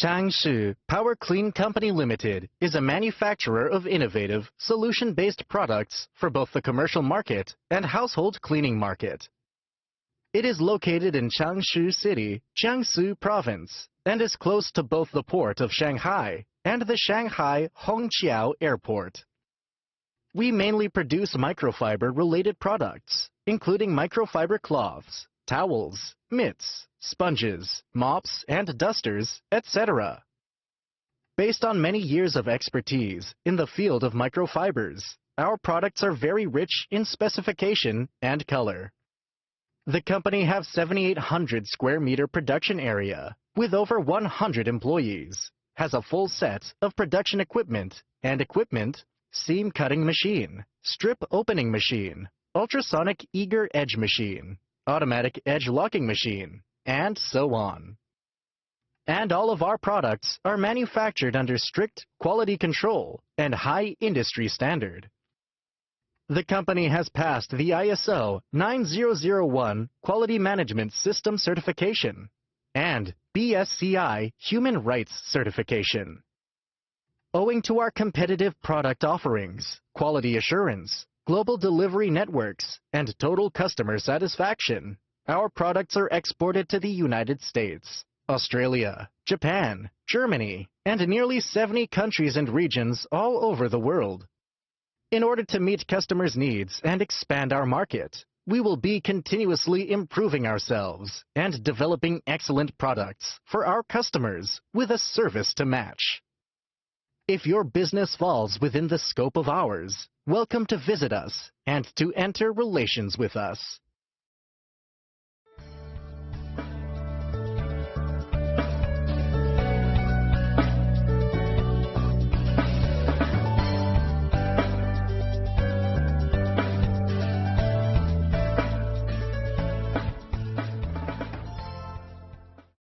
Changshu Power Clean Company Limited is a manufacturer of innovative, solution-based products for both the commercial market and household cleaning market. It is located in Changshu City, Jiangsu Province, and is close to both the port of Shanghai and the Shanghai Hongqiao Airport. We mainly produce microfiber-related products, including microfiber cloths, towels, mitts, sponges, mops, and dusters, etc. Based on many years of expertise in the field of microfibers, our products are very rich in specification and color. The company has 7,800 square meter production area with over 100 employees, has a full set of production equipment, seam cutting machine, strip opening machine, ultrasonic eager edge machine, automatic edge locking machine, and so on. And all of our products are manufactured under strict quality control and high industry standard. The company has passed the ISO 9001 Quality Management System certification and BSCI Human Rights certification. Owing to our competitive product offerings, quality assurance, global delivery networks, and total customer satisfaction, our products are exported to the United States, Australia, Japan, Germany, and nearly 70 countries and regions all over the world. In order to meet customers' needs and expand our market, we will be continuously improving ourselves and developing excellent products for our customers with a service to match. If your business falls within the scope of ours, welcome to visit us and to enter relations with us.